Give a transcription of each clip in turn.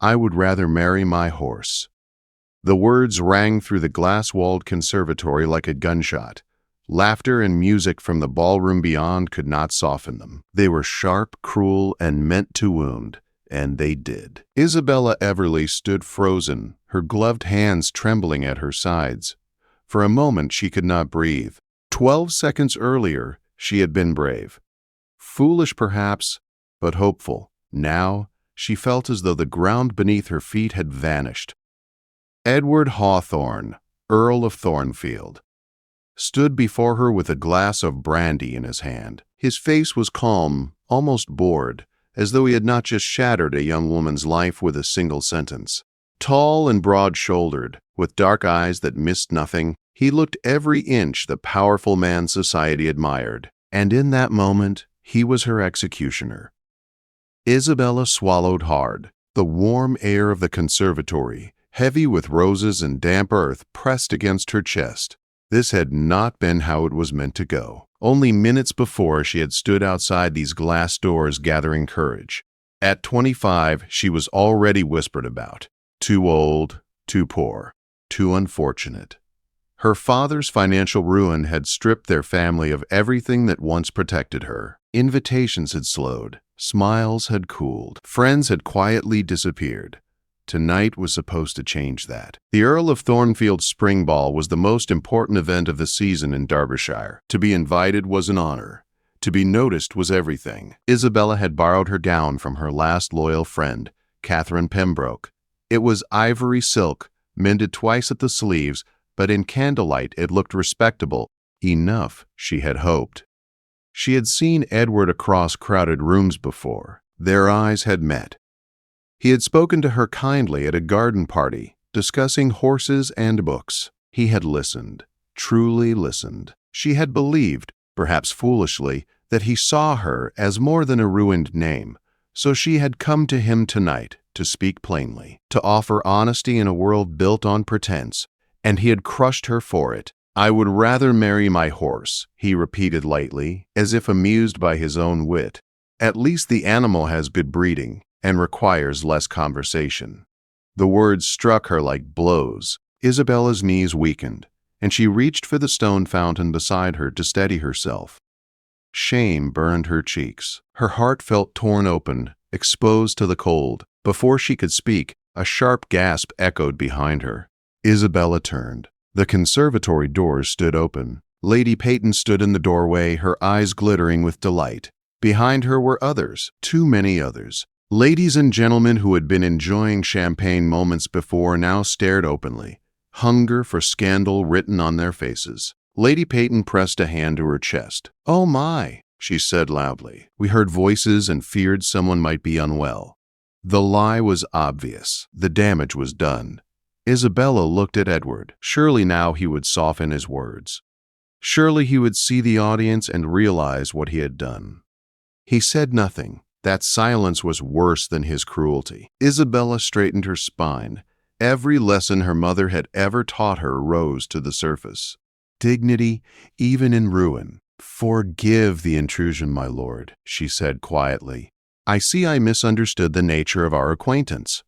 I would rather marry my horse." The words rang through the glass-walled conservatory like a gunshot. Laughter and music from the ballroom beyond could not soften them. They were sharp, cruel, and meant to wound, and they did. Isabella Everly stood frozen, her gloved hands trembling at her sides. For a moment she could not breathe. 12 seconds earlier, she had been brave. Foolish perhaps, but hopeful. Now, she felt as though the ground beneath her feet had vanished. Edward Hawthorne, Earl of Thornfield, stood before her with a glass of brandy in his hand. His face was calm, almost bored, as though he had not just shattered a young woman's life with a single sentence. Tall and broad-shouldered, with dark eyes that missed nothing, he looked every inch the powerful man society admired, and in that moment, he was her executioner. Isabella swallowed hard. The warm air of the conservatory, heavy with roses and damp earth, pressed against her chest. This had not been how it was meant to go. Only minutes before, she had stood outside these glass doors gathering courage. At 25, she was already whispered about. Too old, too poor, too unfortunate. Her father's financial ruin had stripped their family of everything that once protected her. Invitations had slowed. Smiles had cooled. Friends had quietly disappeared. Tonight was supposed to change that. The Earl of Thornfield's spring ball was the most important event of the season in Derbyshire. To be invited was an honor. To be noticed was everything. Isabella had borrowed her gown from her last loyal friend, Catherine Pembroke. It was ivory silk, mended twice at the sleeves, but in candlelight it looked respectable, enough, she had hoped. She had seen Edward across crowded rooms before. Their eyes had met. He had spoken to her kindly at a garden party, discussing horses and books. He had listened, truly listened. She had believed, perhaps foolishly, that he saw her as more than a ruined name, so she had come to him tonight to speak plainly, to offer honesty in a world built on pretense, and he had crushed her for it. "I would rather marry my horse," he repeated lightly, as if amused by his own wit. "At least the animal has good breeding and requires less conversation." The words struck her like blows. Isabella's knees weakened, and she reached for the stone fountain beside her to steady herself. Shame burned her cheeks. Her heart felt torn open, exposed to the cold. Before she could speak, a sharp gasp echoed behind her. Isabella turned. The conservatory doors stood open. Lady Peyton stood in the doorway, her eyes glittering with delight. Behind her were others, too many others. Ladies and gentlemen who had been enjoying champagne moments before now stared openly, hunger for scandal written on their faces. Lady Peyton pressed a hand to her chest. "Oh my," she said loudly. We heard voices and feared someone might be unwell. The lie was obvious. The damage was done. Isabella looked at Edward. Surely now he would soften his words. Surely he would see the audience and realize what he had done. He said nothing. That silence was worse than his cruelty. Isabella straightened her spine. Every lesson her mother had ever taught her rose to the surface. Dignity, even in ruin. "Forgive the intrusion, my lord," she said quietly. "I see I misunderstood the nature of our acquaintance."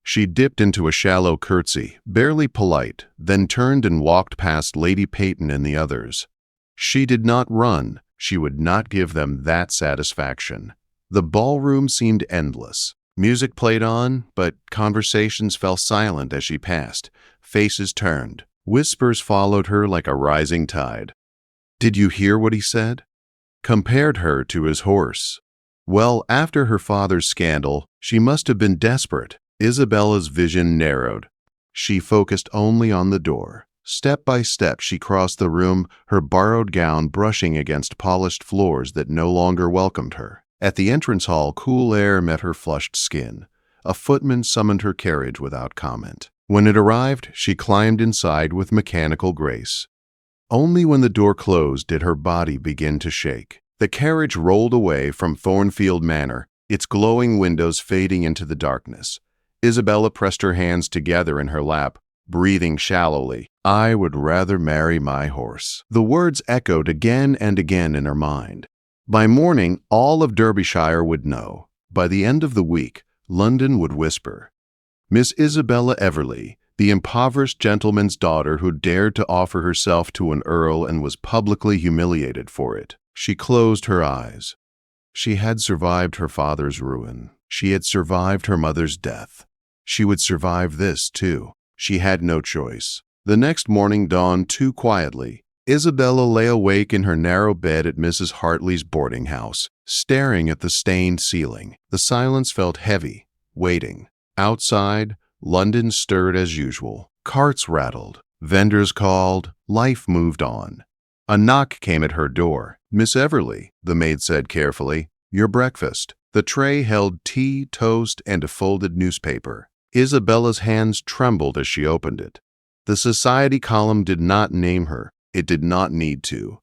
She dipped into a shallow curtsy, barely polite, then turned and walked past Lady Peyton and the others. She did not run. She would not give them that satisfaction. The ballroom seemed endless. Music played on, but conversations fell silent as she passed. Faces turned. Whispers followed her like a rising tide. "Did you hear what he said?" Compared her to his horse. Well, after her father's scandal, she must have been desperate. Isabella's vision narrowed. She focused only on the door. Step by step she crossed the room, her borrowed gown brushing against polished floors that no longer welcomed her. At the entrance hall, cool air met her flushed skin. A footman summoned her carriage without comment. When it arrived, she climbed inside with mechanical grace. Only when the door closed did her body begin to shake. The carriage rolled away from Thornfield Manor, its glowing windows fading into the darkness. Isabella pressed her hands together in her lap, breathing shallowly. "I would rather marry my horse." The words echoed again and again in her mind. By morning, all of Derbyshire would know. By the end of the week, London would whisper. Miss Isabella Everly, the impoverished gentleman's daughter who dared to offer herself to an earl and was publicly humiliated for it. She closed her eyes. She had survived her father's ruin. She had survived her mother's death. She would survive this, too. She had no choice. The next morning dawned too quietly. Isabella lay awake in her narrow bed at Mrs. Hartley's boarding house, staring at the stained ceiling. The silence felt heavy, waiting. Outside, London stirred as usual. Carts rattled. Vendors called. Life moved on. A knock came at her door. "Miss Everly," the maid said carefully, "your breakfast." The tray held tea, toast, and a folded newspaper. Isabella's hands trembled as she opened it. The society column did not name her. It did not need to.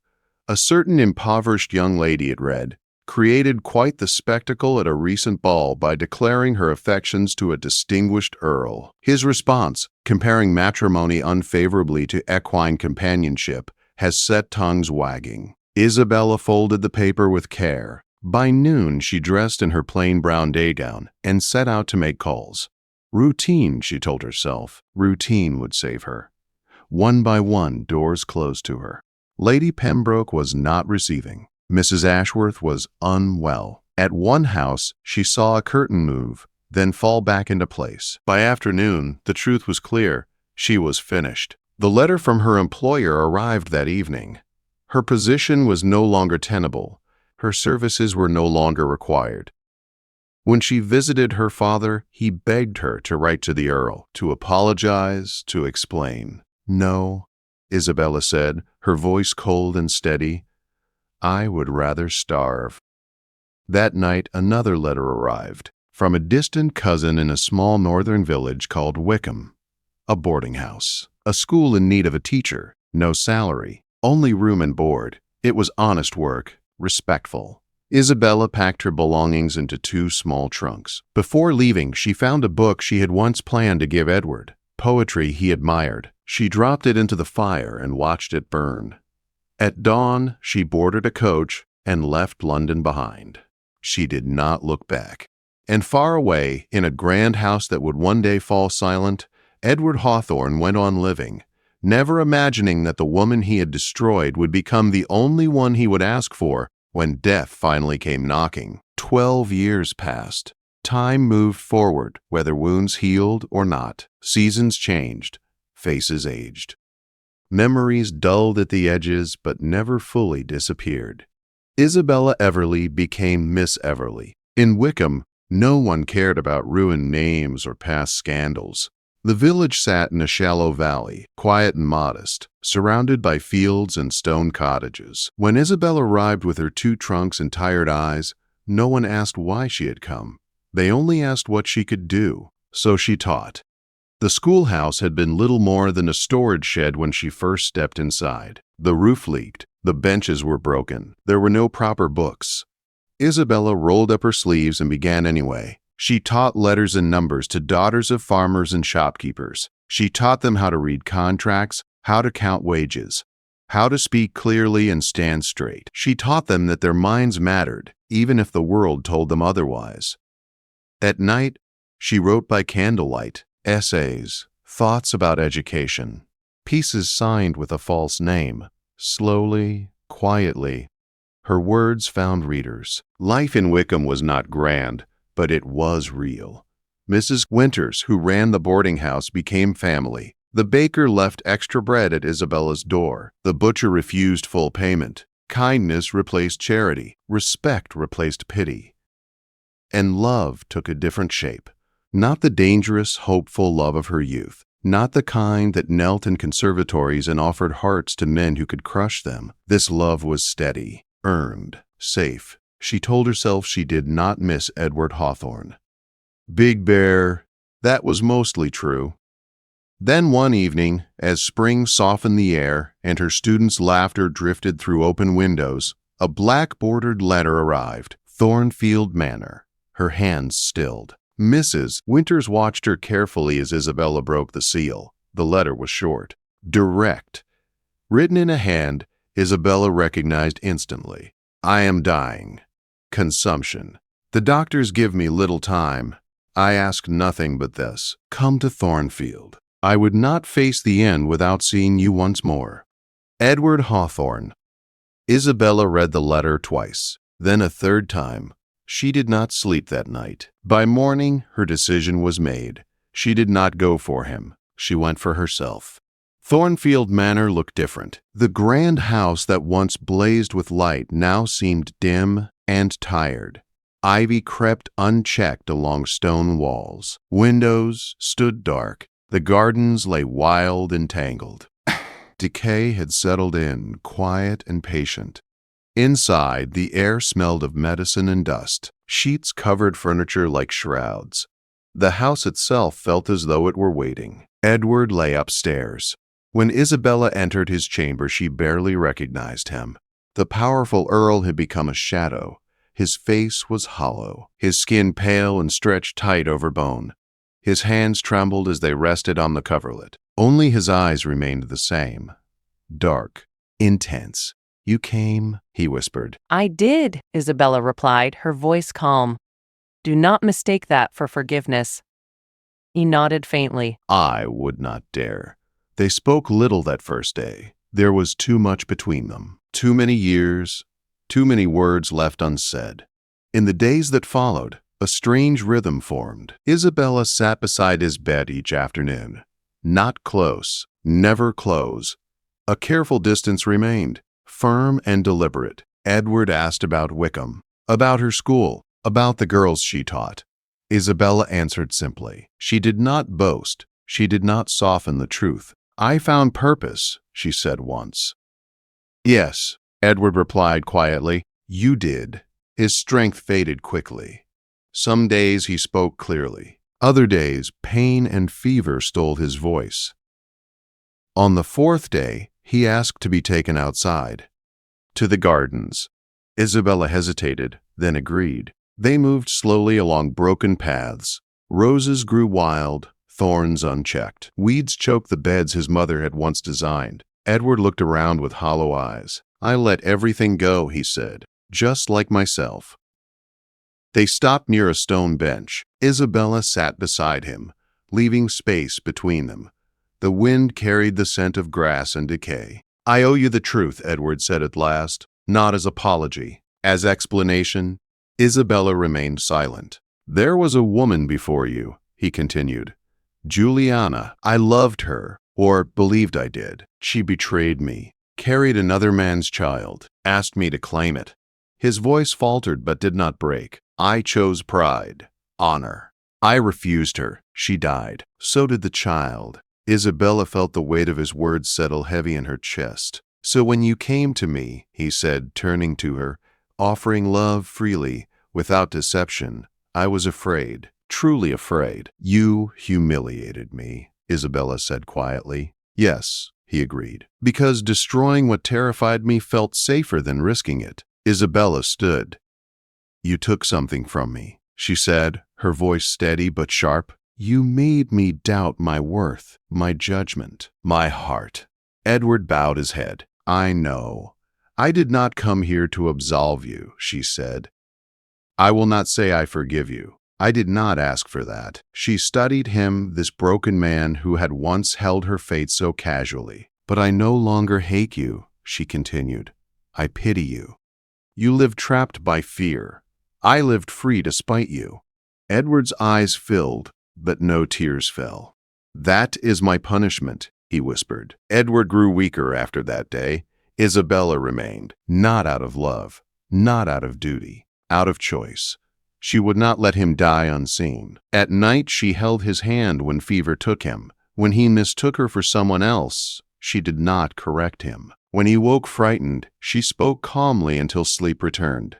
A certain impoverished young lady, it read, created quite the spectacle at a recent ball by declaring her affections to a distinguished earl. His response, comparing matrimony unfavorably to equine companionship, has set tongues wagging. Isabella folded the paper with care. By noon, she dressed in her plain brown day gown and set out to make calls. Routine, she told herself. Routine would save her. One by one, doors closed to her. Lady Pembroke was not receiving. Mrs. Ashworth was unwell. At one house, she saw a curtain move, then fall back into place. By afternoon, the truth was clear. She was finished. The letter from her employer arrived that evening. Her position was no longer tenable. Her services were no longer required. When she visited her father, he begged her to write to the Earl, to apologize, to explain. "No," Isabella said, her voice cold and steady. "I would rather starve." That night, another letter arrived from a distant cousin in a small northern village called Wickham. A boarding house, a school in need of a teacher, no salary, only room and board. It was honest work, respectful. Isabella packed her belongings into 2 small trunks. Before leaving, she found a book she had once planned to give Edward, poetry he admired. She dropped it into the fire and watched it burn. At dawn, she boarded a coach and left London behind. She did not look back. And far away, in a grand house that would one day fall silent, Edward Hawthorne went on living, never imagining that the woman he had destroyed would become the only one he would ask for when death finally came knocking. 12 years passed. Time moved forward, whether wounds healed or not. Seasons changed. Faces aged. Memories dulled at the edges but never fully disappeared. Isabella Everly became Miss Everly. In Wickham, no one cared about ruined names or past scandals. The village sat in a shallow valley, quiet and modest, surrounded by fields and stone cottages. When Isabella arrived with her 2 trunks and tired eyes, no one asked why she had come. They only asked what she could do. So she taught. The schoolhouse had been little more than a storage shed when she first stepped inside. The roof leaked. The benches were broken. There were no proper books. Isabella rolled up her sleeves and began anyway. She taught letters and numbers to daughters of farmers and shopkeepers. She taught them how to read contracts, how to count wages, how to speak clearly and stand straight. She taught them that their minds mattered, even if the world told them otherwise. At night, she wrote by candlelight, essays, thoughts about education, pieces signed with a false name. Slowly, quietly, her words found readers. Life in Wickham was not grand, but it was real. Mrs. Winters, who ran the boarding house, became family. The baker left extra bread at Isabella's door. The butcher refused full payment. Kindness replaced charity. Respect replaced pity. And love took a different shape. Not the dangerous, hopeful love of her youth. Not the kind that knelt in conservatories and offered hearts to men who could crush them. This love was steady, earned, safe. She told herself she did not miss Edward Hawthorne. Big Bear, that was mostly true. Then one evening, as spring softened the air and her students' laughter drifted through open windows, a black-bordered letter arrived. Thornfield Manor. Her hands stilled. Mrs. Winters watched her carefully as Isabella broke the seal. The letter was short, direct. Written in a hand Isabella recognized instantly. "I am dying. Consumption. The doctors give me little time. I ask nothing but this. Come to Thornfield. I would not face the end without seeing you once more. Edward Hawthorne. Isabella read the letter twice, then a third time. She did not sleep that night. By morning, her decision was made. She did not go for him. She went for herself. Thornfield Manor looked different. The grand house that once blazed with light now seemed dim and tired. Ivy crept unchecked along stone walls. Windows stood dark. The gardens lay wild and tangled. Decay had settled in, quiet and patient. Inside, the air smelled of medicine and dust. Sheets covered furniture like shrouds. The house itself felt as though it were waiting. Edward lay upstairs. When Isabella entered his chamber, she barely recognized him. The powerful earl had become a shadow. His face was hollow, his skin pale and stretched tight over bone. His hands trembled as they rested on the coverlet. Only his eyes remained the same. Dark, intense. You came, he whispered. I did, Isabella replied, her voice calm. Do not mistake that for forgiveness. He nodded faintly. I would not dare. They spoke little that first day. There was too much between them. Too many years, too many words left unsaid. In the days that followed, a strange rhythm formed. Isabella sat beside his bed each afternoon. Not close, never close. A careful distance remained, firm and deliberate. Edward asked about Wickham, about her school, about the girls she taught. Isabella answered simply. She did not boast. She did not soften the truth. I found purpose, she said once. Yes, Edward replied quietly. You did. His strength faded quickly. Some days he spoke clearly. Other days, pain and fever stole his voice. On the fourth day, he asked to be taken outside. To the gardens. Isabella hesitated, then agreed. They moved slowly along broken paths. Roses grew wild, thorns unchecked. Weeds choked the beds his mother had once designed. Edward looked around with hollow eyes. I let everything go, he said, just like myself. They stopped near a stone bench. Isabella sat beside him, leaving space between them. The wind carried the scent of grass and decay. I owe you the truth, Edward said at last, not as apology, as explanation. Isabella remained silent. There was a woman before you, he continued. Juliana. I loved her, or believed I did. She betrayed me, carried another man's child, asked me to claim it. His voice faltered but did not break. I chose pride, honor. I refused her. She died. So did the child. Isabella felt the weight of his words settle heavy in her chest. So when you came to me, he said, turning to her, offering love freely, without deception, I was afraid, truly afraid. You humiliated me, Isabella said quietly. Yes, he agreed, because destroying what terrified me felt safer than risking it. Isabella stood. You took something from me, she said, her voice steady but sharp. You made me doubt my worth, my judgment, my heart. Edward bowed his head. I know. I did not come here to absolve you, she said. I will not say I forgive you. I did not ask for that. She studied him, this broken man who had once held her fate so casually. But I no longer hate you, she continued. I pity you. You lived trapped by fear. I lived free despite you. Edward's eyes filled, but no tears fell. That is my punishment, he whispered. Edward grew weaker after that day. Isabella remained, not out of love, not out of duty, out of choice. She would not let him die unseen. At night she held his hand when fever took him. When he mistook her for someone else, she did not correct him. When he woke frightened, she spoke calmly until sleep returned.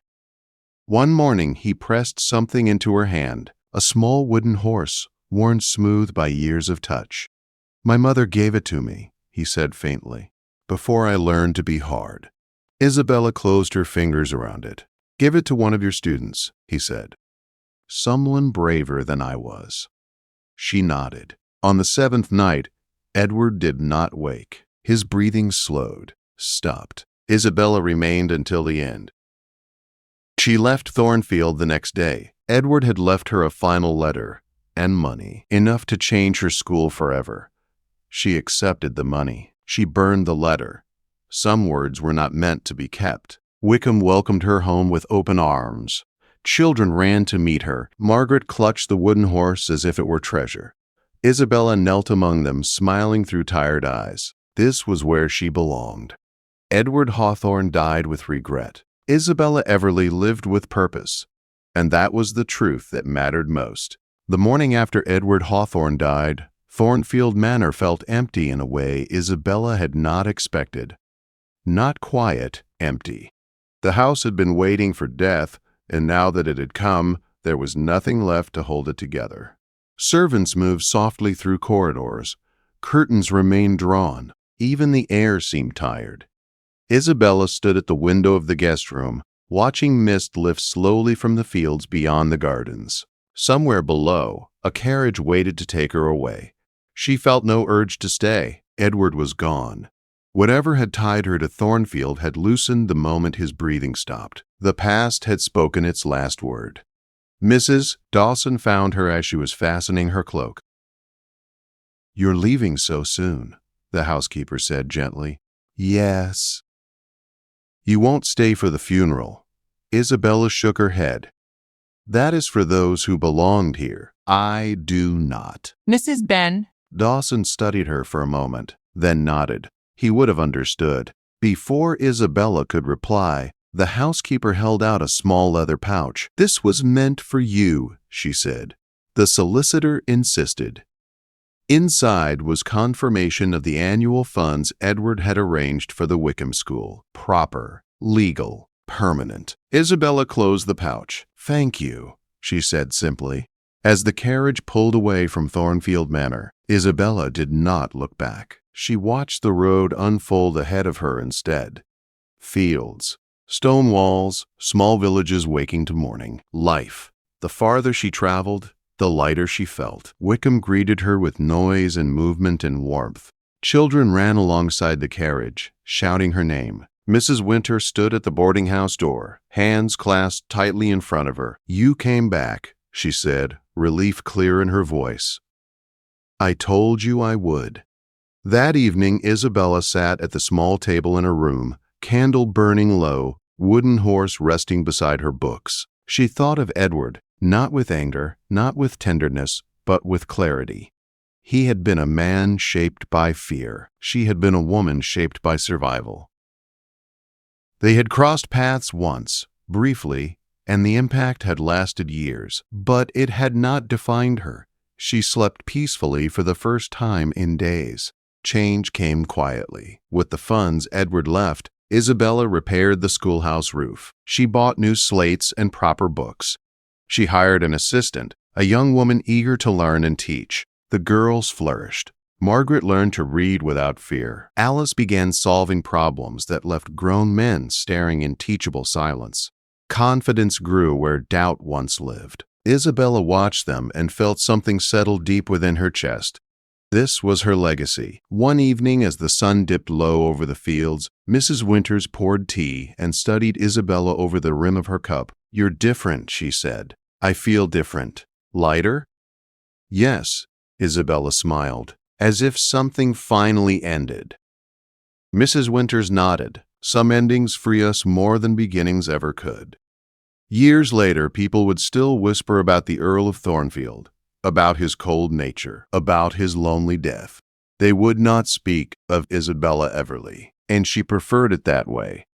One morning he pressed something into her hand, a small wooden horse, worn smooth by years of touch. My mother gave it to me, he said faintly, before I learned to be hard. Isabella closed her fingers around it. Give it to one of your students, he said. Someone braver than I was. She nodded. On the seventh night, Edward did not wake. His breathing slowed, stopped. Isabella remained until the end. She left Thornfield the next day. Edward had left her a final letter, and money, enough to change her school forever. She accepted the money. She burned the letter. Some words were not meant to be kept. Wickham welcomed her home with open arms. Children ran to meet her. Margaret clutched the wooden horse as if it were treasure. Isabella knelt among them, smiling through tired eyes. This was where she belonged. Edward Hawthorne died with regret. Isabella Everly lived with purpose. And that was the truth that mattered most. The morning after Edward Hawthorne died, Thornfield Manor felt empty in a way Isabella had not expected. Not quiet, empty. The house had been waiting for death, and now that it had come, there was nothing left to hold it together. Servants moved softly through corridors. Curtains remained drawn. Even the air seemed tired. Isabella stood at the window of the guest room, watching mist lift slowly from the fields beyond the gardens. Somewhere below, a carriage waited to take her away. She felt no urge to stay. Edward was gone. Whatever had tied her to Thornfield had loosened the moment his breathing stopped. The past had spoken its last word. Mrs. Dawson found her as she was fastening her cloak. "You're leaving so soon," the housekeeper said gently. "Yes." "You won't stay for the funeral." Isabella shook her head. "That is for those who belonged here. I do not." "Mrs. Ben." Dawson studied her for a moment, then nodded. He would have understood. Before Isabella could reply, the housekeeper held out a small leather pouch. "This was meant for you," she said. The solicitor insisted. Inside was confirmation of the annual funds Edward had arranged for the Wickham school. Proper, legal, permanent. Isabella closed the pouch. "Thank you," she said simply. As the carriage pulled away from Thornfield Manor, Isabella did not look back. She watched the road unfold ahead of her instead. Fields, stone walls, small villages waking to morning. Life. The farther she traveled, the lighter she felt. Wickham greeted her with noise and movement and warmth. Children ran alongside the carriage, shouting her name. Mrs. Winter stood at the boarding house door, hands clasped tightly in front of her. "You came back," she said, relief clear in her voice. "I told you I would." That evening, Isabella sat at the small table in her room, candle burning low, wooden horse resting beside her books. She thought of Edward, not with anger, not with tenderness, but with clarity. He had been a man shaped by fear. She had been a woman shaped by survival. They had crossed paths once, briefly, and the impact had lasted years, but it had not defined her. She slept peacefully for the first time in days. Change came quietly. With the funds Edward left, Isabella repaired the schoolhouse roof. She bought new slates and proper books. She hired an assistant, a young woman eager to learn and teach. The girls flourished. Margaret learned to read without fear. Alice began solving problems that left grown men staring in teachable silence. Confidence grew where doubt once lived. Isabella watched them and felt something settle deep within her chest. This was her legacy. One evening, as the sun dipped low over the fields, Mrs. Winters poured tea and studied Isabella over the rim of her cup. "You're different," she said. "I feel different." "Lighter?" "Yes," Isabella smiled, as if something finally ended. Mrs. Winters nodded. "Some endings free us more than beginnings ever could." Years later, people would still whisper about the Earl of Thornfield, about his cold nature, about his lonely death. They would not speak of Isabella Everly, and she preferred it that way.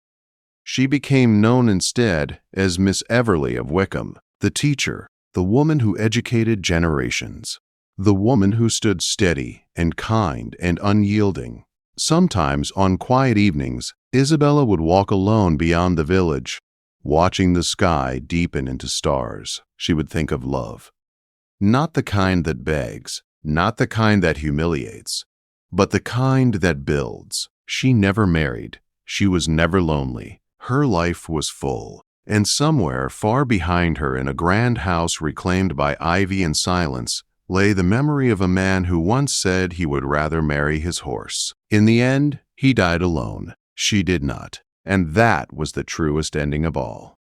She became known instead as Miss Everly of Wickham, the teacher, the woman who educated generations, the woman who stood steady and kind and unyielding. Sometimes, on quiet evenings, Isabella would walk alone beyond the village, watching the sky deepen into stars. She would think of love. Not the kind that begs, not the kind that humiliates, but the kind that builds. She never married. She was never lonely. Her life was full. And somewhere far behind her, in a grand house reclaimed by ivy and silence, lay the memory of a man who once said he would rather marry his horse. In the end, he died alone. She did not. And that was the truest ending of all.